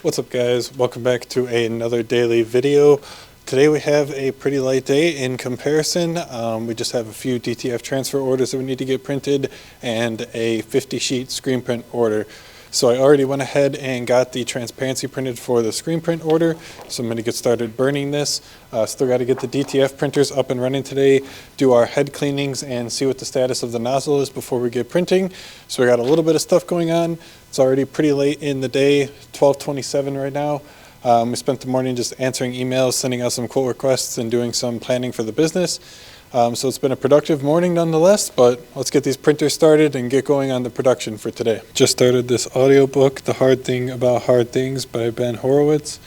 What's up guys, welcome back to another daily video. Today we have a pretty light day in comparison. We just have a few DTF transfer orders that we need to get printed and a 50 sheet screen print order. So I already went ahead and got the transparency printed for the screen print order. So I'm going to get started burning this. Still got to get the DTF printers up and running today, do our head cleanings and see what the status of the nozzle is before we get printing. So we got a little bit of stuff going on. It's already pretty late in the day, 12:27 right now. We spent the morning just answering emails, sending out some quote requests and doing some planning for the business. So it's been a productive morning nonetheless, but let's get these printers started and get going on the production for today. Just started this audiobook, The Hard Thing About Hard Things by Ben Horowitz.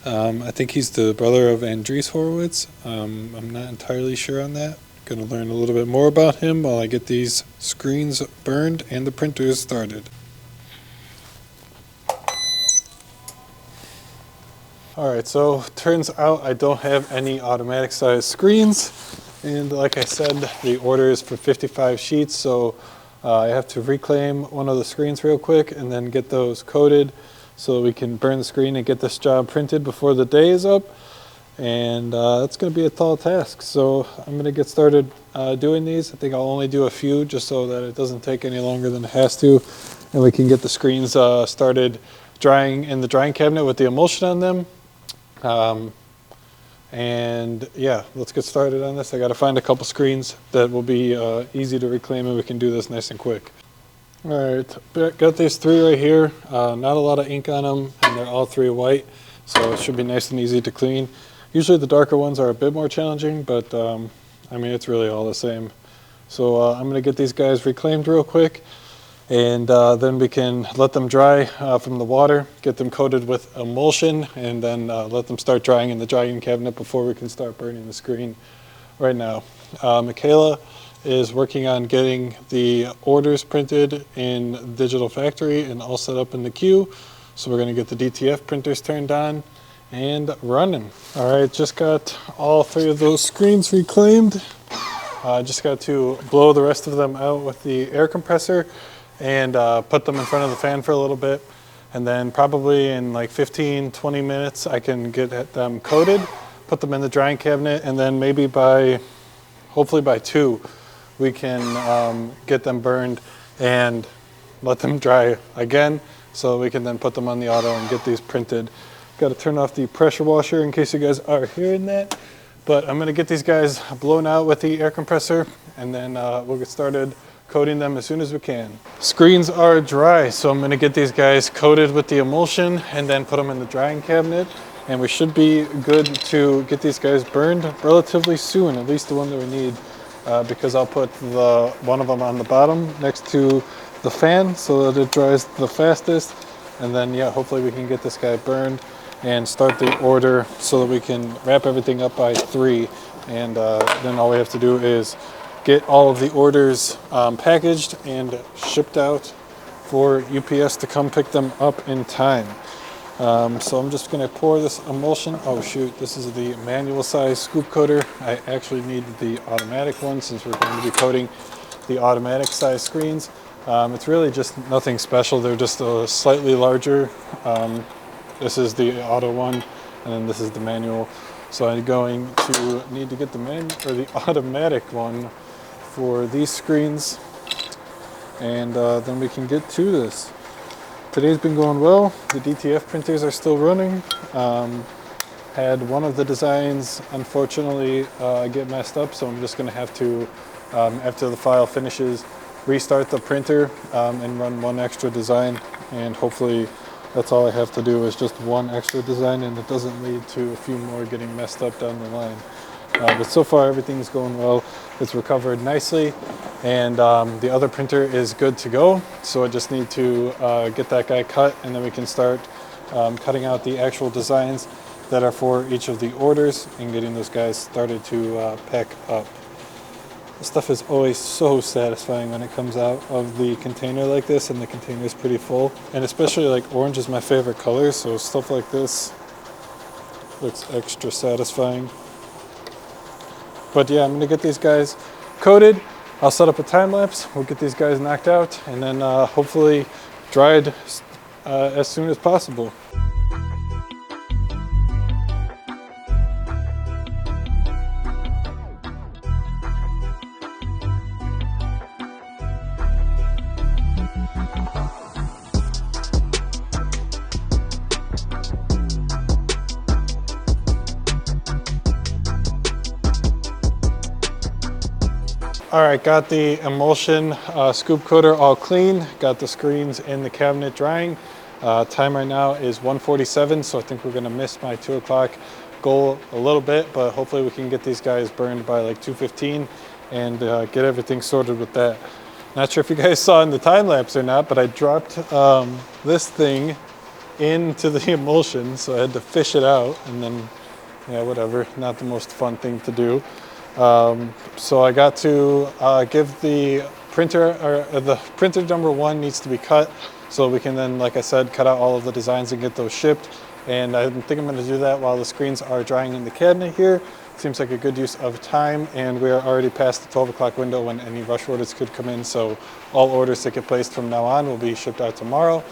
I think he's the brother of Andreas Horowitz. I'm not entirely sure on that. Going to learn a little bit more about him while I get these screens burned and the printers started. Alright, so turns out I don't have any automatic size screens. And like I said, the order is for 55 sheets, so I have to reclaim one of the screens real quick and then get those coated so we can burn the screen and get this job printed before the day is up. And that's going to be a tall task, so I'm going to get started doing these. I think I'll only do a few just so that it doesn't take any longer than it has to, and we can get the screens started drying in the drying cabinet with the emulsion on them. And yeah, let's get started on this. I got to find a couple screens that will be easy to reclaim, and we can do this nice and quick. All right, got these three right here. Not a lot of ink on them, and they're all three white, so it should be nice and easy to clean. Usually the darker ones are a bit more challenging, but I mean, it's really all the same. So I'm going to get these guys reclaimed real quick, and then we can let them dry from the water, get them coated with emulsion, and then let them start drying in the drying cabinet before we can start burning the screen right now. Michaela is working on getting the orders printed in Digital Factory and all set up in the queue. So we're going to get the DTF printers turned on and running. All right, just got all three of those screens reclaimed. Just got to blow the rest of them out with the air compressor and put them in front of the fan for a little bit, and then probably in like 15-20 minutes I can get them coated, put them in the drying cabinet, and then maybe hopefully by 2 we can get them burned and let them dry again so we can then put them on the auto and get these printed. Got to turn off the pressure washer in case you guys are hearing that, but I'm going to get these guys blown out with the air compressor, and then we'll get started coating them as soon as we can. Screens are dry, so I'm going to get these guys coated with the emulsion and then put them in the drying cabinet, and we should be good to get these guys burned relatively soon, at least the one that we need, because I'll put one of them on the bottom next to the fan so that it dries the fastest, and then yeah, hopefully we can get this guy burned and start the order so that we can wrap everything up by 3, and then all we have to do is get all of the orders packaged and shipped out for UPS to come pick them up in time. So I'm just going to pour this emulsion. Oh shoot, this is the manual size scoop coater. I actually need the automatic one since we're going to be coating the automatic size screens. It's really just nothing special. They're just a slightly larger. This is the auto one, and then this is the manual. So I'm going to need to get the automatic one for these screens, and then we can get to this. Today's been going well. The DTF printers are still running. Had one of the designs unfortunately get messed up, so I'm just going to have to, after the file finishes, restart the printer and run one extra design, and hopefully that's all I have to do is just one extra design, and it doesn't lead to a few more getting messed up down the line. But so far everything's going well. It's recovered nicely, and the other printer is good to go. So I just need to get that guy cut, and then we can start cutting out the actual designs that are for each of the orders and getting those guys started to pack up. This stuff is always so satisfying when it comes out of the container like this, and the container is pretty full. And especially like orange is my favorite color, so stuff like this looks extra satisfying. But yeah, I'm going to get these guys coated. I'll set up a time lapse. We'll get these guys knocked out and then hopefully dried as soon as possible. All right, got the emulsion scoop coater all clean. Got the screens in the cabinet drying. Time right now is 1:47, so I think we're gonna miss my 2 o'clock goal a little bit, but hopefully we can get these guys burned by like 2:15 and get everything sorted with that. Not sure if you guys saw in the time lapse or not, but I dropped this thing into the emulsion, so I had to fish it out, and then, yeah, whatever, not the most fun thing to do. So I got to give the printer, or the printer number 1 needs to be cut, so we can then, like I said, cut out all of the designs and get those shipped. And I think I'm going to do that while the screens are drying in the cabinet here. Seems like a good use of time, and we are already past the 12 o'clock window when any rush orders could come in, so all orders that get placed from now on will be shipped out tomorrow.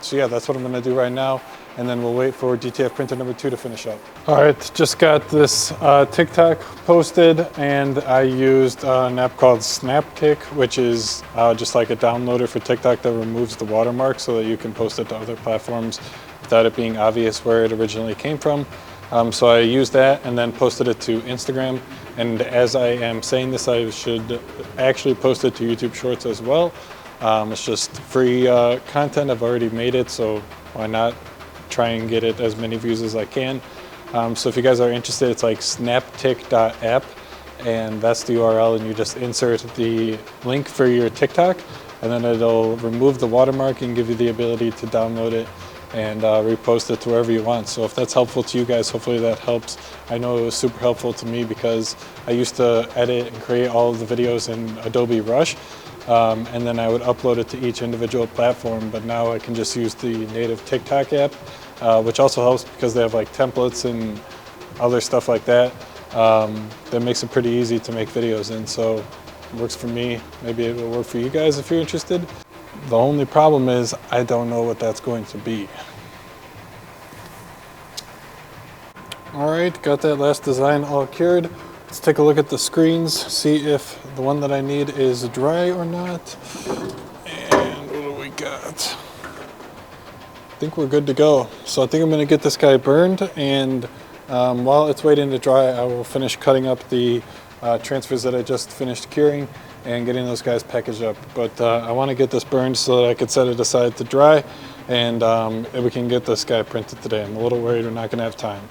So yeah, that's what I'm going to do right now, and then we'll wait for DTF printer number 2 to finish up. All right, just got this TikTok posted, and I used an app called SnapTik, which is just like a downloader for TikTok that removes the watermark so that you can post it to other platforms without it being obvious where it originally came from. So I used that and then posted it to Instagram. And as I am saying this, I should actually post it to YouTube Shorts as well. It's just free content. I've already made it, so why not try and get it as many views as I can. So if you guys are interested, it's like snaptik.app, and that's the URL, and you just insert the link for your TikTok, and then it'll remove the watermark and give you the ability to download it and repost it to wherever you want. So if that's helpful to you guys, hopefully that helps. I know it was super helpful to me because I used to edit and create all of the videos in Adobe Rush, and then I would upload it to each individual platform, but now I can just use the native TikTok app, which also helps because they have like templates and other stuff like that. That makes it pretty easy to make videos in, so it works for me. Maybe it will work for you guys if you're interested. The only problem is I don't know what that's going to be. All right, got that last design all cured. Let's take a look at the screens, see if the one that I need is dry or not. And what do we got? I think we're good to go. So I think I'm gonna get this guy burned, and while it's waiting to dry, I will finish cutting up the transfers that I just finished curing and getting those guys packaged up. But I want to get this burned so that I could set it aside to dry, and we can get this guy printed today. I'm a little worried we're not going to have time.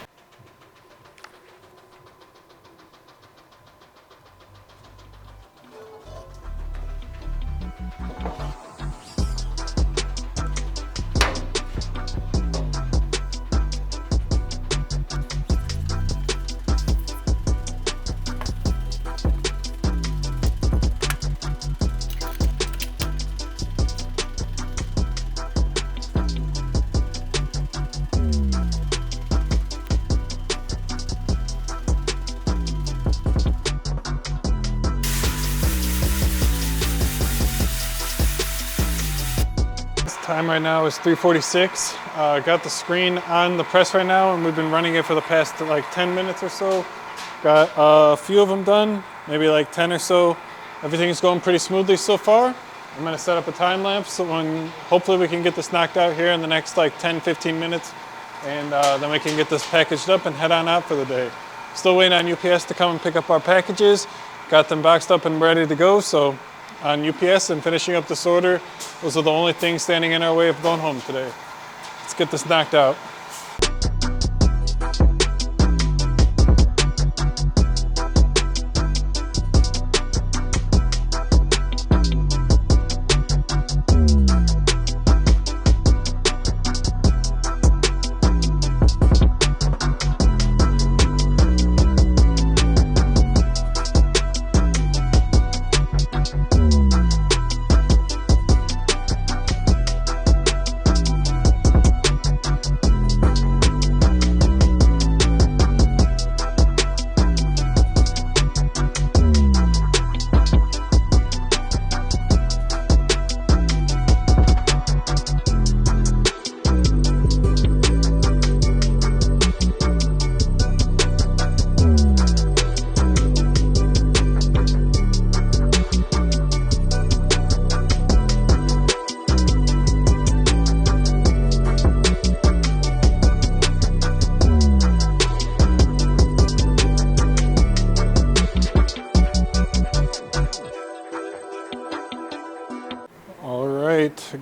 Time right now is 3:46. Got the screen on the press right now, and we've been running it for the past like 10 minutes or so. Got a few of them done, maybe like 10 or so. Everything is going pretty smoothly so far. I'm gonna set up a time lapse so when hopefully we can get this knocked out here in the next like 10-15 minutes, and then we can get this packaged up and head on out for the day. Still waiting on UPS to come and pick up our packages. Got them boxed up and ready to go, so on UPS and finishing up this order, those are the only things standing in our way of going home today. Let's get this knocked out.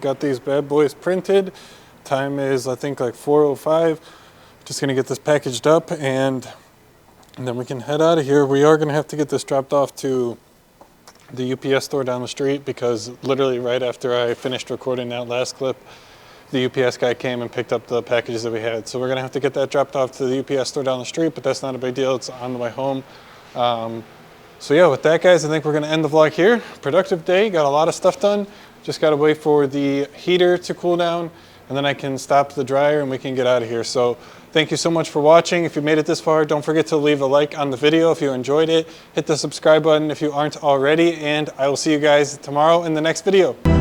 got these bad boys printed. Time is, I think, like 4:05. Just gonna get this packaged up and then we can head out of here. We are gonna have to get this dropped off to the UPS store down the street because literally right after I finished recording that last clip, the UPS guy came and picked up the packages that we had. So we're gonna have to get that dropped off to the UPS store down the street, but that's not a big deal. It's on the way home. So yeah, with that, guys, I think we're gonna end the vlog here. Productive day, got a lot of stuff done. Just gotta wait for the heater to cool down and then I can stop the dryer and we can get out of here. So thank you so much for watching. If you made it this far, don't forget to leave a like on the video if you enjoyed it. Hit the subscribe button if you aren't already, and I will see you guys tomorrow in the next video.